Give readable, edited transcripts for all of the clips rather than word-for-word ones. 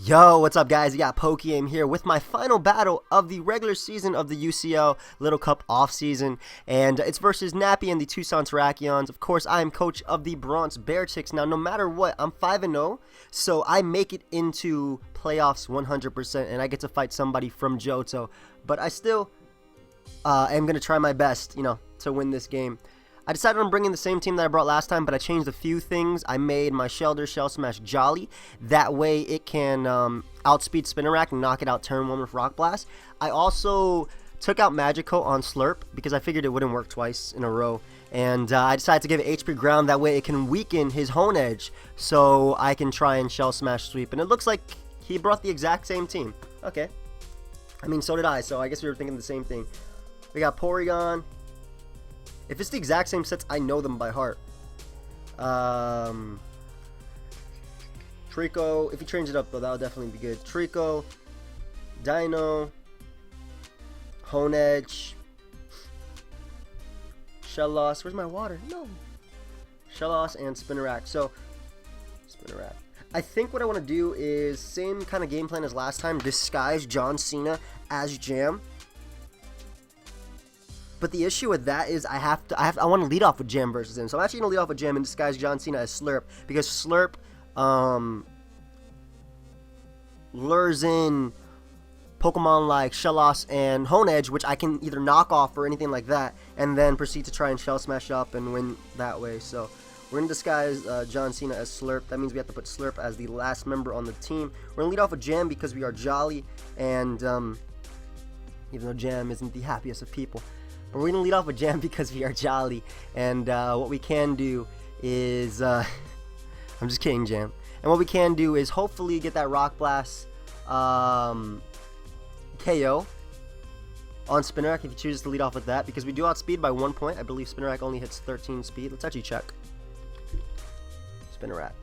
Yo, what's up guys? You got PokeaimMD here with my final battle of the regular season of the UCL Little Cup off-season, and it's versus Nappy and the Tucson Terrakions. Of course, I am coach of the Bronx Beartics. Now, no matter what, I'm 5-0, so I make it into playoffs 100%, and I get to fight somebody from Johto, but I still am going to try my best, to win this game. I decided on bringing the same team that I brought last time, but I changed a few things. I made my Shell Smash Jolly. That way it can outspeed Spinarak and knock it out turn 1 with Rock Blast. I also took out Magico on Slurp because I figured it wouldn't work twice in a row. And I decided to give it HP Ground. That way it can weaken his Hone Edge so I can try and Shell Smash Sweep. And it looks like he brought the exact same team. Okay. I mean, so did I, so I guess we were thinking the same thing. We got Porygon. If it's the exact same sets, I know them by heart. Trico. If he trains it up, though, that would definitely be good. Trico. Dino. Hone Edge. Shellos. Where's my water? No. Shellos and Spinarak. So, Spinarak. I think what I want to do is same kind of game plan as last time. Disguise John Cena as Jam. But the issue with that is I want to lead off with Jam versus him. So I'm actually going to lead off with Jam and disguise John Cena as Slurp. Because Slurp lures in Pokemon like Shellos and Hone Edge, which I can either knock off or anything like that. And then proceed to try and Shell Smash up and win that way. So we're going to disguise John Cena as Slurp. That means we have to put Slurp as the last member on the team. We're going to lead off with Jam because we are Jolly. And even though Jam isn't the happiest of people. But we're going to lead off with Jam because we are Jolly. And what we can do is... I'm just kidding, Jam. And what we can do is hopefully get that Rock Blast KO on Spinarak if he chooses to lead off with that. Because we do outspeed by 1 point. I believe Spinarak only hits 13 speed. Let's actually check. Spinarak.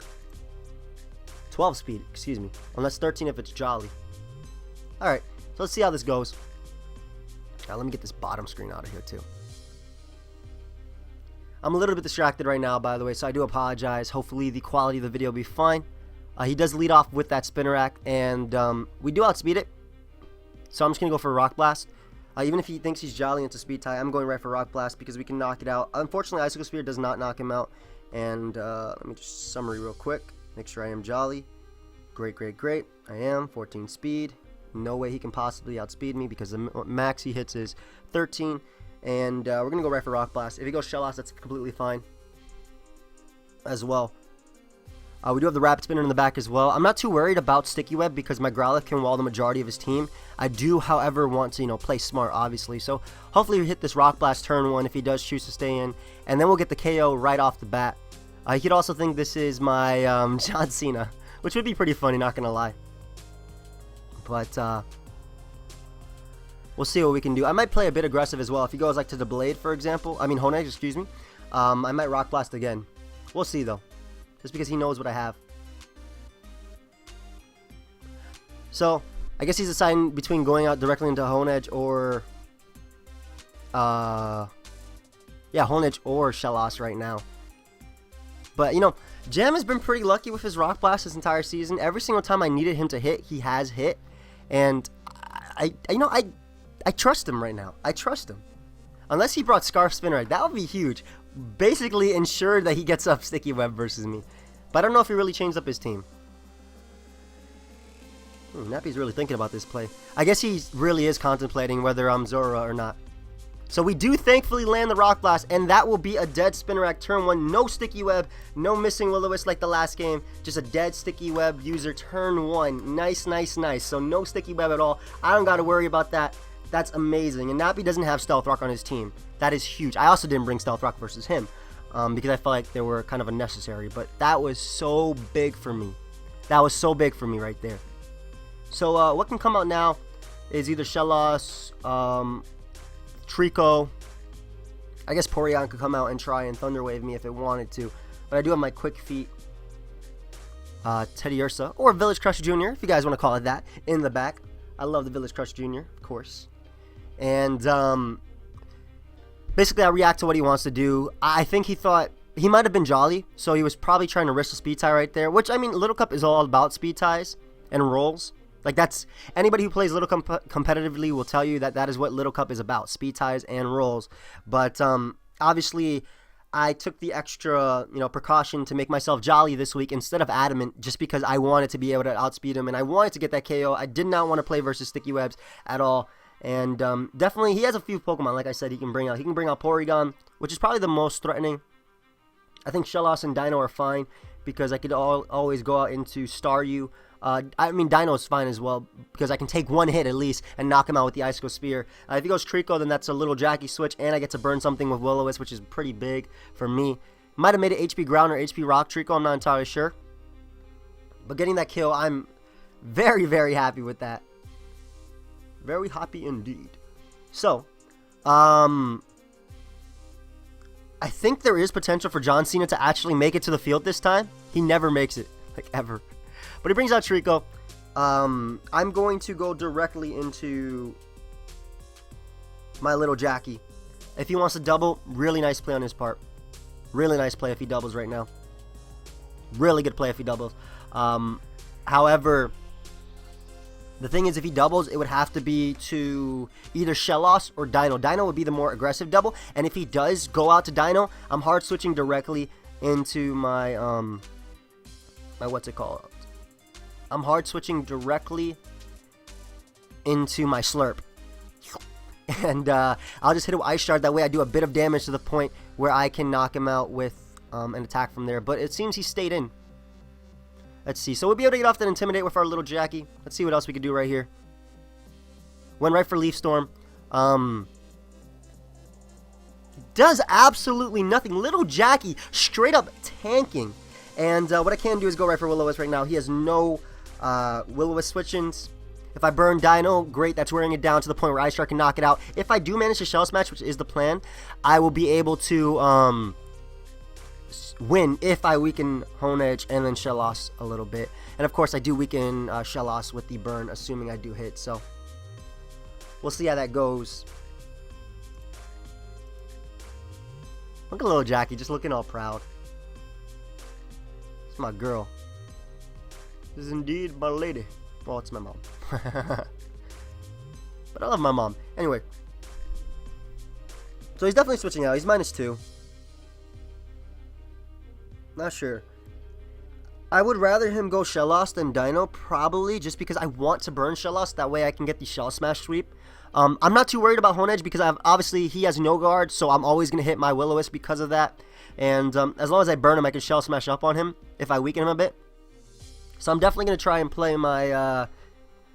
12 speed, excuse me. Unless 13 if it's Jolly. Alright, so let's see how this goes. Now, let me get this bottom screen out of here, too. I'm a little bit distracted right now, by the way, so I do apologize. Hopefully, the quality of the video will be fine. He does lead off with that Spinarak, and we do outspeed it. So I'm just going to go for a Rock Blast. Even if he thinks he's Jolly into Speed Tie, I'm going right for Rock Blast because we can knock it out. Unfortunately, Icicle Spear does not knock him out. And let me just summary real quick. Make sure I am Jolly. Great, great, great. I am. 14 speed. No way he can possibly outspeed me because the max he hits is 13. And we're going to go right for Rock Blast. If he goes Shellos, that's completely fine as well. We do have the Rapid Spinner in the back as well. I'm not too worried about Sticky Web because my Growlithe can wall the majority of his team. I do, however, want to, play smart, obviously. So hopefully we hit this Rock Blast turn 1 if he does choose to stay in. And then we'll get the KO right off the bat. You could also think this is my John Cena, which would be pretty funny, not going to lie. But, we'll see what we can do. I might play a bit aggressive as well. If he goes, like, to the Blade, for example. I mean, Hone Edge, excuse me. I might Rock Blast again. We'll see, though. Just because he knows what I have. So, I guess he's deciding between going out directly into Hone Edge or... yeah, Hone Edge or Shellos right now. But, Jam has been pretty lucky with his Rock Blast this entire season. Every single time I needed him to hit, he has hit. And I trust him right now. I trust him. Unless he brought Scarf Spinner, that would be huge. Basically ensured that he gets up Sticky Web versus me. But I don't know if he really changed up his team. Nappy's really thinking about this play. I guess he really is contemplating whether I'm Zora or not. So we do thankfully land the Rock Blast, and that will be a dead Spinarak turn 1. No Sticky Web, no missing Will-O-Wisp like the last game. Just a dead Sticky Web user turn 1. Nice, nice, nice. So no Sticky Web at all. I don't got to worry about that. That's amazing. And Nappy doesn't have Stealth Rock on his team. That is huge. I also didn't bring Stealth Rock versus him because I felt like they were kind of unnecessary. But that was so big for me. That was so big for me right there. So what can come out now is either Shellos, Trico. I guess Porygon could come out and try and Thunder Wave me if it wanted to. But I do have my Quick Feet, Teddy Ursa, or Village Crush Jr., if you guys want to call it that, in the back. I love the Village Crush Jr., of course. And basically I react to what he wants to do. I think he thought he might have been Jolly, so he was probably trying to risk a Speed Tie right there. Which, I mean, Little Cup is all about Speed Ties. and rolls. Like, that's, anybody who plays Little Cup competitively will tell you that that is what Little Cup is about, speed ties and rolls. But obviously, I took the extra, precaution to make myself jolly this week instead of adamant, just because I wanted to be able to outspeed him and I wanted to get that KO. I did not want to play versus Sticky Webs at all. And definitely, he has a few Pokemon, like I said, he can bring out. He can bring out Porygon, which is probably the most threatening. I think Shellos and Dino are fine because I could always go out into Staryu. I mean, Dino's fine as well because I can take one hit at least and knock him out with the Icicle Spear. If he goes Trico, then that's a little Jackie switch, and I get to burn something with Will-O-Wisp, which is pretty big for me. Might have made it HP Ground or HP Rock Trico, I'm not entirely sure. But getting that kill, I'm very, very happy with that. Very happy indeed. So, I think there is potential for John Cena to actually make it to the field this time. He never makes it, like, ever. But he brings out Trico. I'm going to go directly into my little Jackie. If he wants to double, really nice play on his part. Really nice play if he doubles right now. Really good play if he doubles. However, the thing is, if he doubles, it would have to be to either Shellos or Dino. Dino would be the more aggressive double. And if he does go out to Dino, I'm hard switching directly into my, what's it called? I'm hard switching directly into my Slurp. And I'll just hit it with Ice Shard. That way I do a bit of damage to the point where I can knock him out with an attack from there. But it seems he stayed in. Let's see. So we'll be able to get off that Intimidate with our little Jackie. Let's see what else we can do right here. Went right for Leaf Storm. Does absolutely nothing. Little Jackie straight up tanking. And what I can do is go right for Will-O-Wisp right now. He has no Will-O-Wisp switch-ins. If I burn Dino, great. That's wearing it down to the point where Ice Shark can knock it out. If I do manage to Shell Smash, which is the plan, I will be able to win if I weaken Hone Edge and then Shellos a little bit. And of course, I do weaken Shellos with the burn, assuming I do hit. So we'll see how that goes. Look at little Jackie, just looking all proud. It's my girl. This is indeed my lady. Well, it's my mom. But I love my mom. Anyway. So he's definitely switching out. He's -2. Not sure. I would rather him go Shellos than Dino, probably, just because I want to burn Shellos. That way I can get the Shell Smash sweep. I'm not too worried about Hone Edge because obviously he has no guard, so I'm always going to hit my Will-O-Wisp because of that. And as long as I burn him, I can Shell Smash up on him if I weaken him a bit. So I'm definitely going to try and play my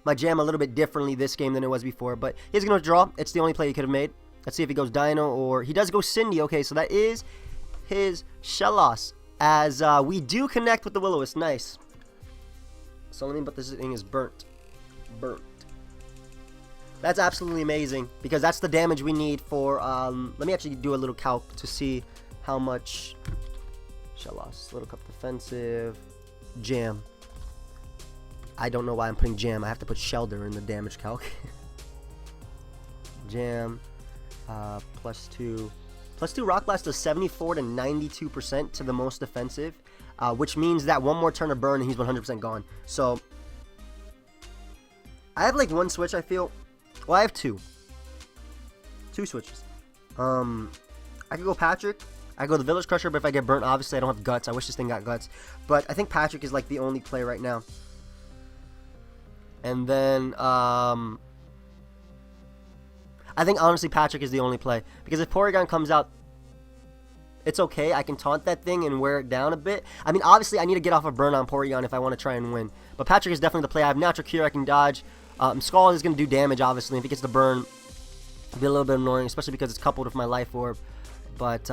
my jam a little bit differently this game than it was before. But he's going to draw. It's the only play he could have made. Let's see if he goes Dino or... He does go Cindy. Okay, so that is his Shellos. As we do connect with the Will-O-Wisp. Nice. So let me put this thing is burnt. Burnt. That's absolutely amazing. Because that's the damage we need for... let me actually do a little calc to see how much... Shellos. Little Cup defensive. Jam. I don't know why I'm putting jam. I have to put Shelder in the damage calc. Jam. +2. +2 Rock Blast does 74 to 92% to the most defensive. Which means that one more turn of burn and he's 100% gone. So, I have like one switch, I feel. Well, I have two. Two switches. I could go Patrick. I go the Village Crusher, but if I get burnt, obviously I don't have Guts. I wish this thing got Guts. But I think Patrick is like the only play right now. And then, I think honestly Patrick is the only play. Because if Porygon comes out, it's okay. I can taunt that thing and wear it down a bit. I mean, obviously I need to get off a burn on Porygon if I want to try and win. But Patrick is definitely the play. I have Natural Cure. I can dodge. Scald is going to do damage, obviously. If he gets the burn, it'll be a little bit annoying, especially because it's coupled with my Life Orb. But,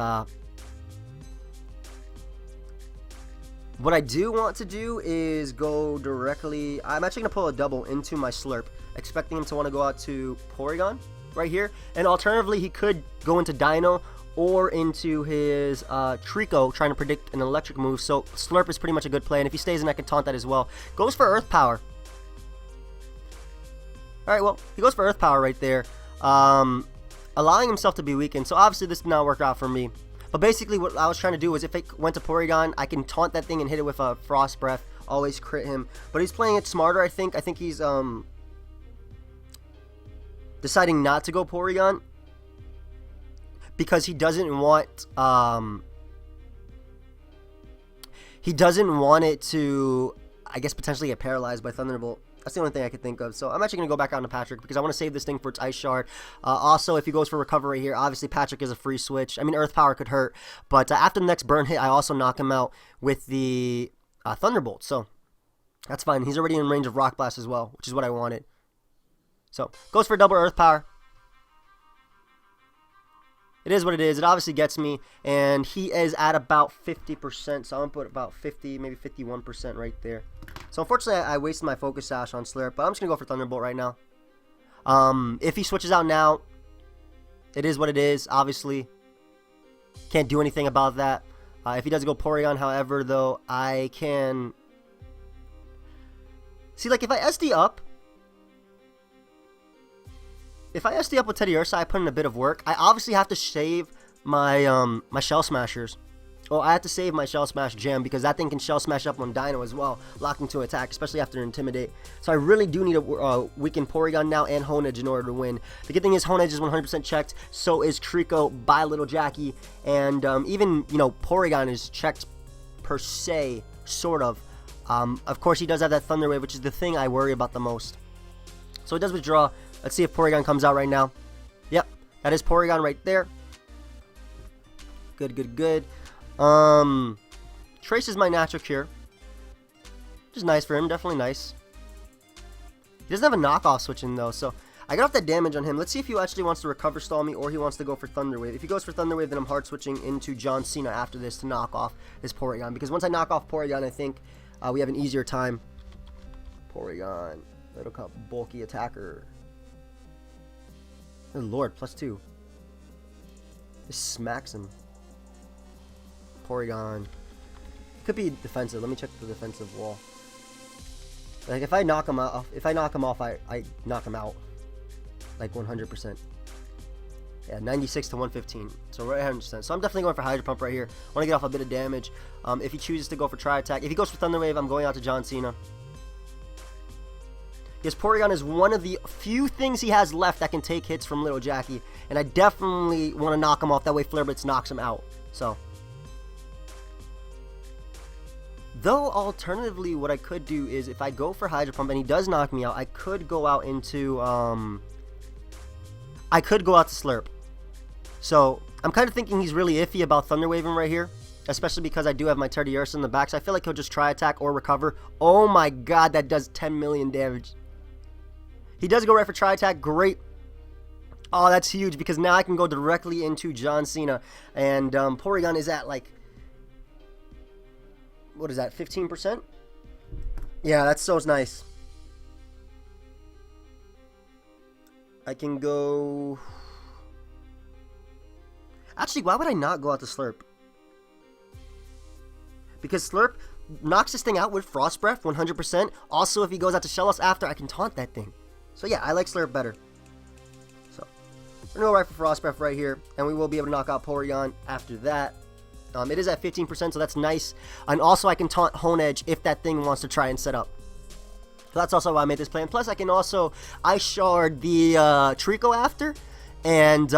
what I do want to do is go directly... I'm actually going to pull a double into my Slurp, expecting him to want to go out to Porygon right here. And alternatively, he could go into Dino or into his Trico, trying to predict an electric move. So Slurp is pretty much a good play, and if he stays in, I can taunt that as well. Goes for Earth Power. Alright, well, he goes for Earth Power right there, allowing himself to be weakened. So obviously this did not work out for me. But basically what I was trying to do was if it went to Porygon, I can taunt that thing and hit it with a Frost Breath always crit him. But he's playing it smarter, I think. I think he's deciding not to go Porygon because he doesn't want it to, I guess, potentially get paralyzed by Thunderbolt. That's the only thing I could think of. So I'm actually going to go back out to Patrick because I want to save this thing for its Ice Shard. Also, if he goes for Recover right here, obviously Patrick is a free switch. I mean, Earth Power could hurt. But after the next burn hit, I also knock him out with the Thunderbolt. So that's fine. He's already in range of Rock Blast as well, which is what I wanted. So goes for double Earth Power. It is what it is. It obviously gets me. And he is at about 50%. So I'm going to put about 50, maybe 51% right there. So unfortunately, I wasted my Focus Sash on Slurp, but I'm just going to go for Thunderbolt right now. If he switches out now, it is what it is, obviously. Can't do anything about that. If he does go Porygon, however, though, I can... See, like, if I SD up... If I SD up with Teddiursa, I put in a bit of work. I obviously have to save my my Shell Smashers. Oh, I have to save my Shell Smash Gem because that thing can Shell Smash up on Dino as well, locked into attack, especially after Intimidate. So I really do need to weaken Porygon now and Honedge in order to win. The good thing is Honedge is 100% checked, so is Trico by Little Jackie, and even, you know, Porygon is checked per se, sort of. Of course, he does have that Thunder Wave, which is the thing I worry about the most. So he does withdraw. Let's see if Porygon comes out right now. Yep, that is Porygon right there. Good, good, good. Trace is my natural cure, which is nice for him, definitely nice. He doesn't have a knockoff switch in though, so I got off that damage on him. Let's see if he actually wants to Recover Stall me or he wants to go for Thunder Wave. If he goes for Thunder Wave, then I'm hard switching into John Cena after this to knock off this Porygon, because once I knock off Porygon, I think we have an easier time. Porygon, Little Cup, bulky attacker. Good lord, +2. This smacks him. Porygon. Could be defensive. Let me check the defensive wall. Like, if I knock him off, I knock him out. Like 100%. Yeah, 96 to 115. So right 100%. So I'm definitely going for Hydro Pump right here. Want to get off a bit of damage. If he chooses to go for Tri Attack. If he goes for Thunder Wave, I'm going out to John Cena. Because Porygon is one of the few things he has left that can take hits from Little Jackie. And I definitely want to knock him off. That way Flare Blitz knocks him out. So... Though, alternatively, what I could do is, if I go for Hydro Pump and he does knock me out, I could go out into, I could go out to Slurp. So, I'm kind of thinking he's really iffy about Thunder Waving right here, especially because I do have my Teddiursa in the back, so I feel like he'll just Tri Attack or Recover. Oh my god, that does 10 million damage. He does go right for Tri Attack, great. Oh, that's huge, because now I can go directly into John Cena, and Porygon is at, like, what is that, 15%? Yeah, that's so nice. I can go... Actually, why would I not go out to Slurp? Because Slurp knocks this thing out with Frost Breath, 100%. Also, if he goes out to Shellos after, I can taunt that thing. So yeah, I like Slurp better. So, we're going to go right for Frost Breath right here. And we will be able to knock out Porygon after that. It is at 15%, so that's nice. And also, I can taunt Honedge if that thing wants to try and set up. So that's also why I made this plan. Plus, I can also Ice Shard the Trico after. And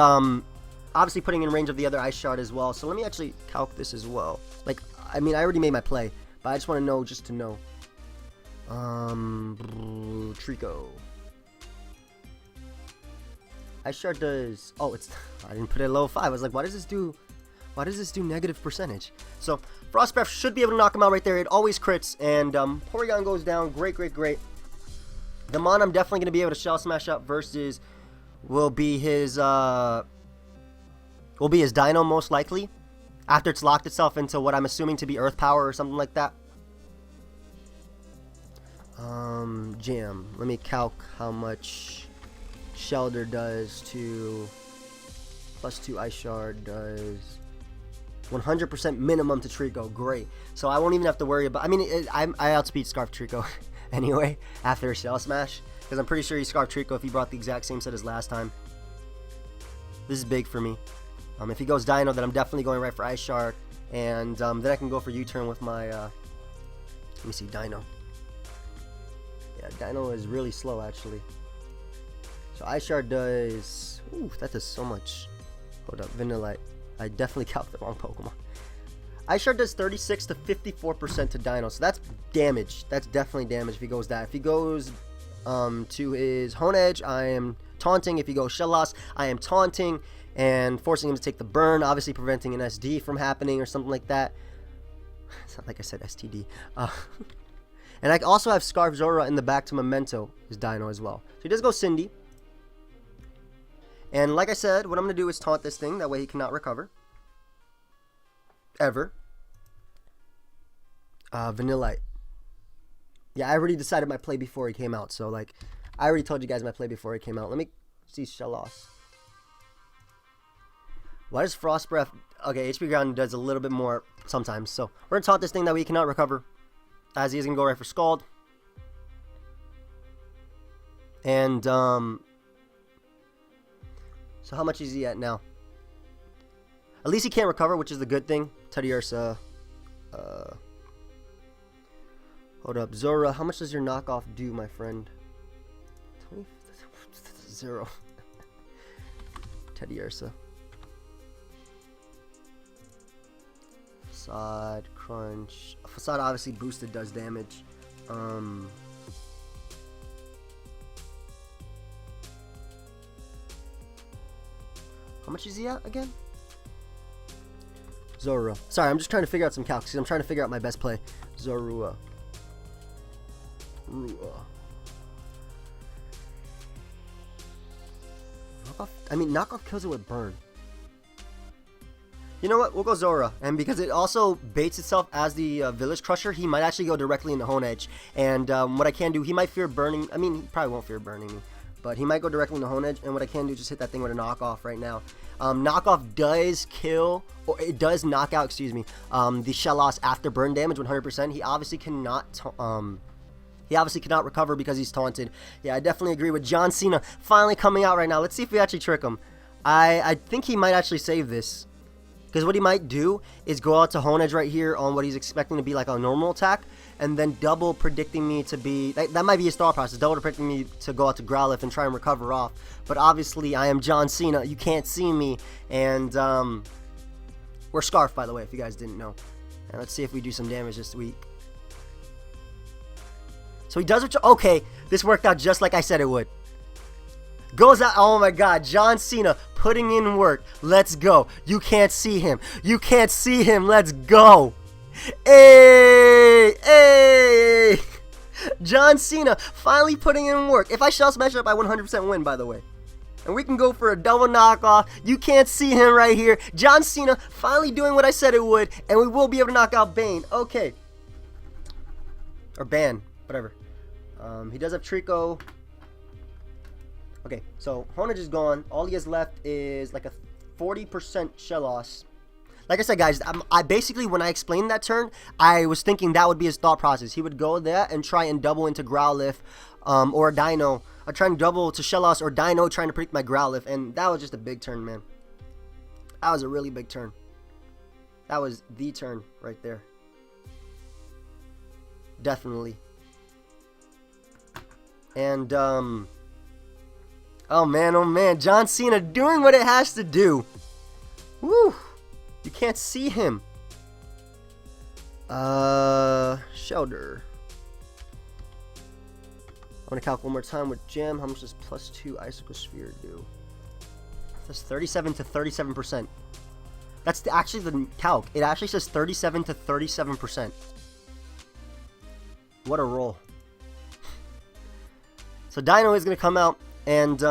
obviously putting in range of the other Ice Shard as well. So let me actually calc this as well. Like, I mean, I already made my play. But I just want to know, just to know. Trico. Ice Shard does... Oh, it's... I didn't put it at level 5. I was like, why does this do... Why does this do negative percentage? So, Frost Breath should be able to knock him out right there. It always crits. And Porygon goes down. Great, great, great. The Mon I'm definitely going to be able to Shell Smash up versus will be his Dino most likely. After it's locked itself into what I'm assuming to be Earth Power or something like that. Jam. Let me calc how much Shelter does to... +2 Ice Shard does... 100% minimum to Trico. Great. So I won't even have to worry about... I mean, I outspeed Scarf Trico anyway after a Shell Smash. Because I'm pretty sure he Scarf Trico if he brought the exact same set as last time. This is big for me. If he goes Dino, then I'm definitely going right for Ice Shard. And then I can go for U-Turn with my Let me see, Dino. Yeah, Dino is really slow, actually. So Ice Shard does... Ooh, that does so much. Hold up, Vanillite. I definitely calced the wrong Pokemon. Ice Shard does 36 to 54% to Dino, so that's damage. That's definitely damage if he goes that. If he goes to his Hone Edge, I am taunting. If he goes Shell Loss, I am taunting and forcing him to take the burn, obviously preventing an SD from happening or something like that. It's not like I said STD. And I also have Scarf Zora in the back to Memento, his Dino as well. So he does go Cindy. And like I said, what I'm going to do is taunt this thing. That way he cannot recover. Ever. Vanillite. Yeah, I already decided my play before he came out. So, like, I already told you guys my play before he came out. Let me see Shell Loss. Why does Frost Breath... Okay, HP Ground does a little bit more sometimes. So, we're going to taunt this thing that way he cannot recover. As he is going to go right for Scald. And, so how much is he at now? At least he can't recover, which is the good thing. Teddy Ursa. Hold up. Zora, how much does your knockoff do, my friend? 20? 0. Teddy Ursa. Facade, Crunch. Facade obviously boosted does damage. How much is he at again? Zorua. Sorry, I'm just trying to figure out some calcs. I'm trying to figure out my best play. Zorua. Knockoff kills it with burn. You know what? We'll go Zora. And because it also baits itself as the Village Crusher, he might actually go directly into Hone Edge. And what I can do, he might fear burning. I mean, he probably won't fear burning me. But he might go directly into Hone Edge. And what I can do is just hit that thing with a knockoff right now. Knockoff does kill, or it does knock out, excuse me, the Shell Loss after burn damage 100%. He obviously cannot... He obviously cannot recover because he's taunted. Yeah, I definitely agree with John Cena finally coming out right now. Let's see if we actually trick him. I think he might actually save this. Because what he might do is go out to Hone Edge right here on what he's expecting to be like a normal attack. And then double predicting me to be... That might be his thought process. Double predicting me to go out to Growlithe and try and recover off. But obviously, I am John Cena. You can't see me. And we're Scarf, by the way, if you guys didn't know. And let's see if we do some damage this week. So he does what... Okay, this worked out just like I said it would. Goes out... Oh my god, John Cena putting in work. Let's go. You can't see him. You can't see him. Let's go. Hey! Hey! John Cena finally putting in work. If I Shell Smash up, I 100% win, by the way. And we can go for a double knockoff. You can't see him right here. John Cena finally doing what I said it would. And we will be able to knock out Bane. Okay. Or Ban. Whatever. He does have Trico. Okay, so Hone Edge is gone. All he has left is like a 40% Shell Loss. Like I said, guys, I basically, when I explained that turn, I was thinking that would be his thought process. He would go there and try and double into Growlithe or Dino. Or try and double to Shell Loss or Dino trying to predict my Growlithe. And that was just a big turn, man. That was a really big turn. That was the turn right there. Definitely. And, oh man, John Cena doing what it has to do. Woo! You can't see him. Shelter. I want to calc one more time with Gem. How much does +2 Icicle Sphere do? That's 37 to 37%. That's actually the calc. It actually says 37 to 37%. What a roll. So Dino is going to come out and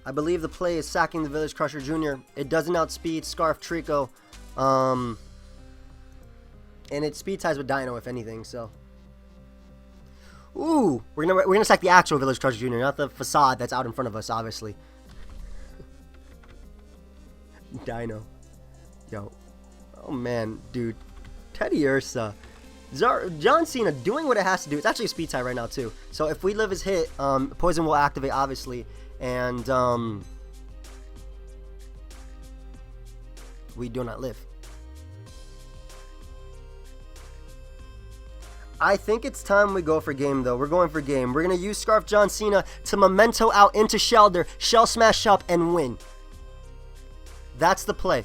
I believe the play is sacking the Village Crusher Jr. It doesn't outspeed Scarf Trico. And it speed ties with Dino if anything, so. Ooh, we're gonna sack the actual Village Crusher Jr., not the facade that's out in front of us, obviously. Dino. Yo. Oh man, dude. Teddy Ursa. John Cena doing what it has to do. It's actually a speed tie right now too. So if we live his hit, Poison will activate obviously. And we do not live. I think it's time we go for game, though. We're going for game. We're going to use Scarf John Cena to memento out into Shelder, shell smash up, and win. That's the play.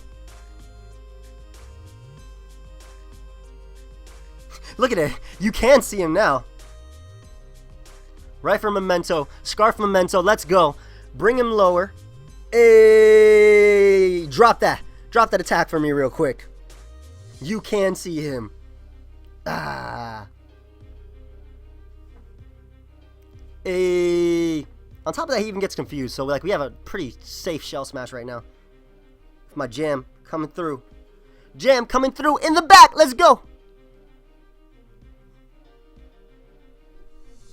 Look at it. You can see him now. Right for memento. Scarf memento. Let's go. Bring him lower. Hey, drop that. Drop that attack for me real quick. You can see him. Ah. Hey. On top of that, he even gets confused. So, like, we have a pretty safe shell smash right now. My jam coming through. Jam coming through in the back. Let's go.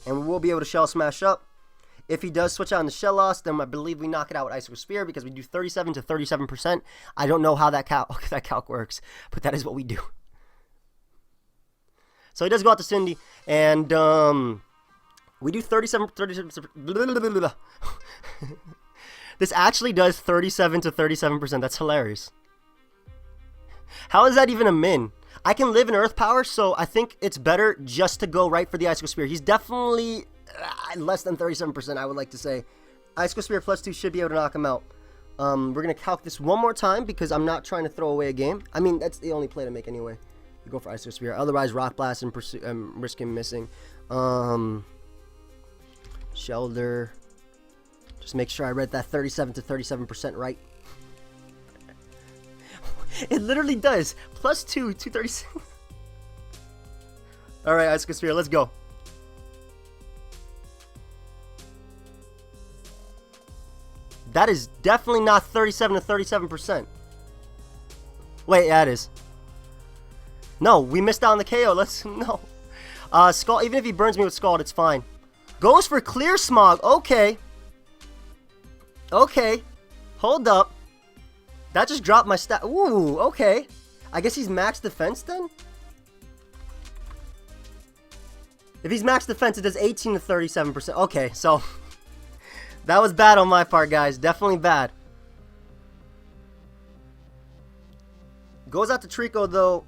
And we will be able to shell smash up. If he does switch out into shell loss, then I believe we knock it out with Icicle Spear because we do 37 to 37%. I don't know how that calc works, but that is what we do. So he does go out to Cindy, and we do 37. This actually does 37 to 37%. That's hilarious. How is that even a min? I can live in Earth Power, so I think it's better just to go right for the Icicle Spear. He's definitely less than 37%, I would like to say. Icicle Spear +2 should be able to knock him out. We're going to calc this one more time because I'm not trying to throw away a game. I mean, that's the only play to make anyway. You go for Icicle Spear. Otherwise, Rock Blast and risk him missing. Shelder. Just make sure I read that 37 to 37% right. It literally does. +2, 236. Alright, Icicle Spear, let's go. That is definitely not 37 to 37%. Wait, yeah, it is. No, we missed out on the KO. No. Scald, even if he burns me with Scald, it's fine. Goes for Clear Smog. Okay. Okay. Hold up. That just dropped my stat. Ooh, okay. I guess he's max defense then? If he's max defense, it does 18 to 37%. Okay, so that was bad on my part, guys. Definitely bad. Goes out to Trico, though.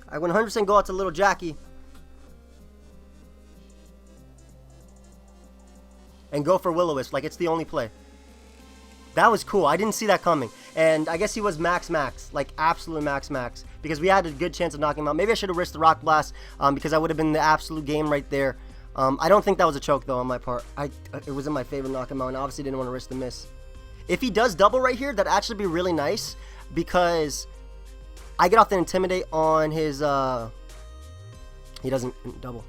I 100% go out to Little Jackie. And go for Will-O-Wisp, like it's the only play. That was cool. I didn't see that coming. And I guess he was max, like absolute max. Because we had a good chance of knocking him out. Maybe I should have risked the Rock Blast because I would have been the absolute game right there. I don't think that was a choke, though, on my part. It was in my favor to knock him out, and I obviously didn't want to risk the miss. If he does double right here, that'd actually be really nice because I get off the Intimidate on his... He doesn't double.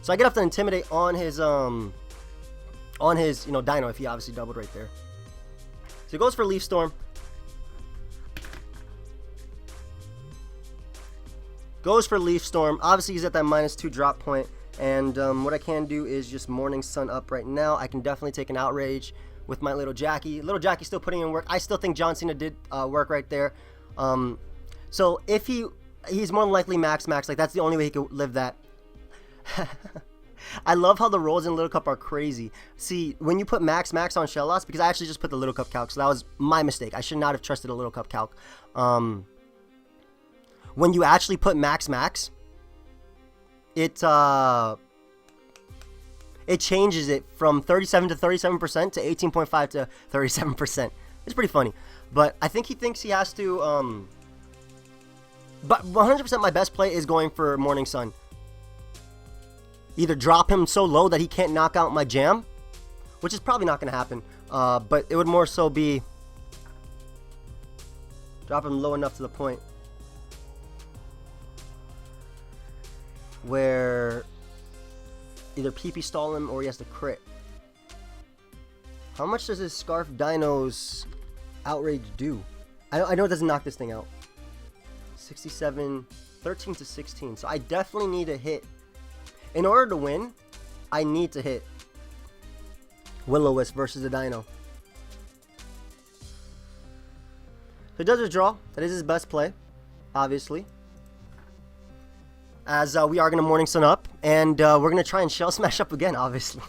So I get off the Intimidate on his, Dino, if he obviously doubled right there. So he goes for Leaf Storm. Goes for Leaf Storm. Obviously, he's at that -2 drop point. And what I can do is just Morning Sun up right now. I can definitely take an Outrage with my Little Jackie. Little Jackie's still putting in work. I still think John Cena did work right there. So if he's more than likely max. Like, that's the only way he could live that. I love how the rolls in Little Cup are crazy. See, when you put max on Shell Loss, because I actually just put the Little Cup calc, so that was my mistake. I should not have trusted a Little Cup calc. When you actually put max, it changes it from 37 to 37% to 18.5 to 37%. It's pretty funny, but I think he thinks he has to. But 100% my best play is going for Morning Sun. Either drop him so low that he can't knock out my jam, which is probably not going to happen, but it would more so be drop him low enough to the point where either PP stall him or he has to crit. How much does his Scarf Dino's Outrage do? I know it doesn't knock this thing out. 67, 13 to 16. So I definitely need to hit. In order to win, I need to hit Will-O-Wisp versus the Dino. So he does his draw. That is his best play, obviously. As we are going to Morning Sun up. And we're going to try and Shell Smash up again, obviously.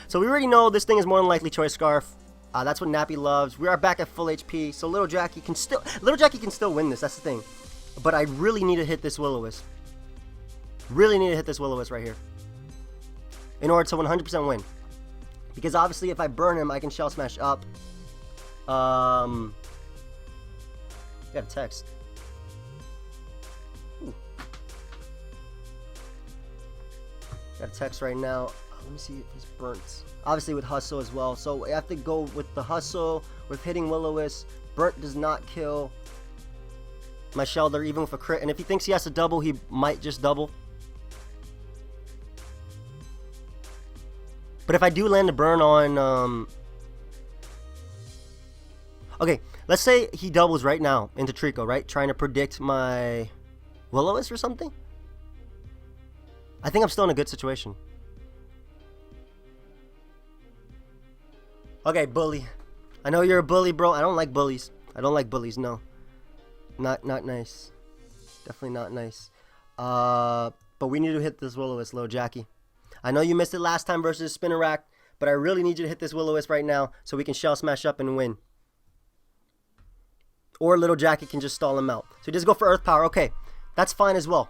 So So we already know this thing is more than likely Choice Scarf. That's what Nappy loves. We are back at full HP, so Little Jackie can still win this. That's the thing. But I really need to hit this Will-O-Wisp. Really need to hit this Will-O-Wisp right here in order to 100% win. Because obviously, if I burn him, I can Shell Smash up. Got a text. Ooh. Got a text right now. Let me see if he's burnt. Obviously with Hustle as well. So I have to go with the Hustle, with hitting Will-O-Wisp. Burnt does not kill my Shelter, even with a crit. And if he thinks he has to double, he might just double. But if I do land a burn on... Okay, let's say he doubles right now into Trico, right? Trying to predict my Will-O-Wisp or something. I think I'm still in a good situation. Okay, bully. I know you're a bully, bro. I don't like bullies. I don't like bullies, no. Not nice. Definitely not nice. But we need to hit this Will-O-Wisp, Little Jackie. I know you missed it last time versus Spinnerack, but I really need you to hit this Will-O-Wisp right now so we can Shell Smash up and win. Or Little Jackie can just stall him out. So just go for Earth Power. Okay, that's fine as well.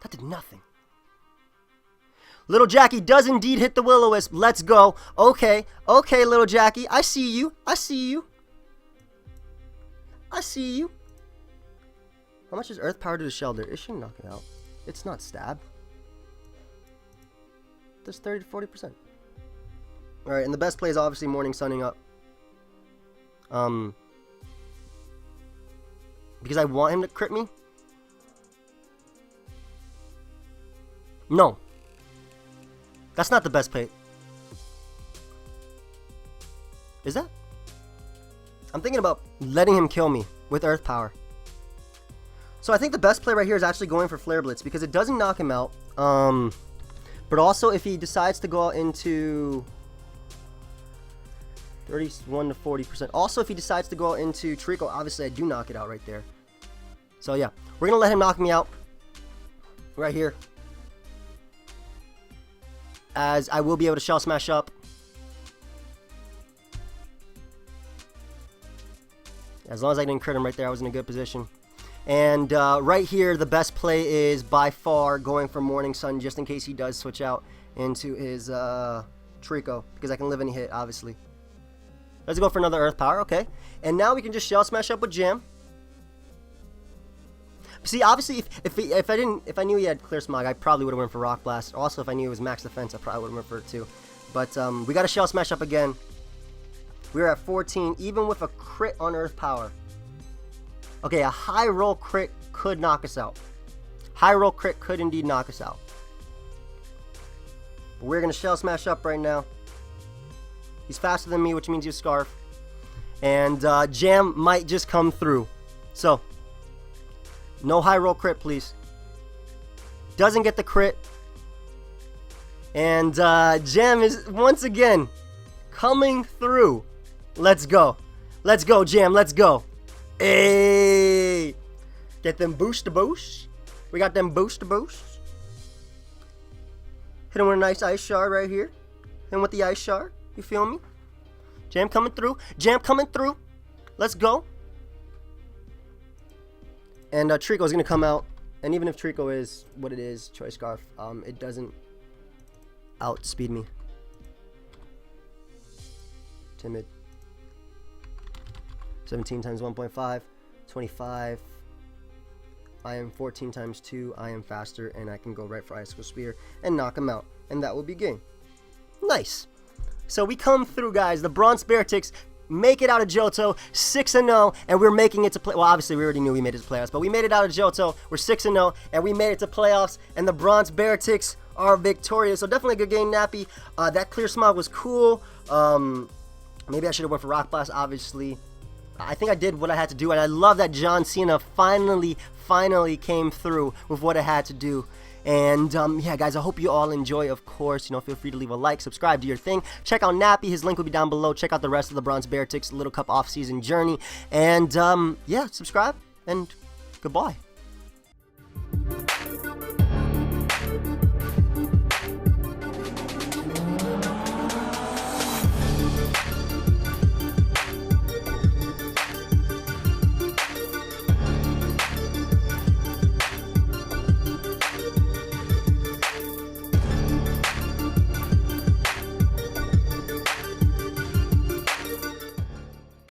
That did nothing. Little Jackie does indeed hit the Will-O-Wisp. Let's go. Okay, okay, Little Jackie. I see you. I see you. I see you. How much is Earth Power to the Shelter? It shouldn't knock it out. It's not Stab. There's 30 to 40%. Alright, and the best play is obviously Morning Sunning up. Because I want him to crit me. No. That's not the best play. Is that? I'm thinking about letting him kill me with Earth Power. So I think the best play right here is actually going for Flare Blitz because it doesn't knock him out. But also if he decides to go out into 31 to 40%. Also if he decides to go out into Trico, obviously I do knock it out right there. So yeah, we're going to let him knock me out right here. As I will be able to Shell Smash up. As long as I didn't crit him right there, I was in a good position. And right here, the best play is by far going for Morning Sun, just in case he does switch out into his Trico, because I can live any hit, obviously. Let's go for another Earth Power, okay. And now we can just Shell Smash up with Jam. See, obviously, if I knew he had Clear Smog, I probably would have went for Rock Blast. Also, if I knew it was Max Defense, I probably would have went for it too. But we got to Shell Smash up again. We're at 14, even with a crit on Earth Power. Okay, a high roll crit could knock us out. High roll crit could indeed knock us out. But we're going to Shell Smash up right now. He's faster than me, which means you Scarf. And Jam might just come through. So, no high roll crit, please. Doesn't get the crit. And Jam is once again coming through. Let's go. Let's go, Jam. Let's go. Hey. Get them boost to boost. We got them boost to boost. Hit him with a nice Ice Shard right here. Hit him with the Ice Shard. You feel me? Jam coming through. Jam coming through. Let's go. And Trico is going to come out. And even if Trico is what it is, Choice Scarf, it doesn't outspeed me. Timid. 17 times 1.5. 25. I am 14 times 2. I am faster. And I can go right for Icicle Spear and knock him out. And that will be game. Nice. So we come through, guys. The Bronx Beartics make it out of Johto, 6-0, and we're making it to play. Well, obviously we already knew we made it to playoffs, but we made it out of Johto. We're 6-0, and we made it to playoffs, and the Bronx Beartics are victorious. So definitely a good game, Nappy. That Clear Smog was cool. Maybe I should have went for Rock Blast, obviously. I think I did what I had to do, and I love that John Cena finally came through with what I had to do. And yeah, guys, I hope you all enjoy. Of course, you know, feel free to leave a like, subscribe, do your thing. Check out Nappy, his link will be down below. Check out the rest of the Bronx Beartics Little Cup off-season journey. And yeah, subscribe and goodbye.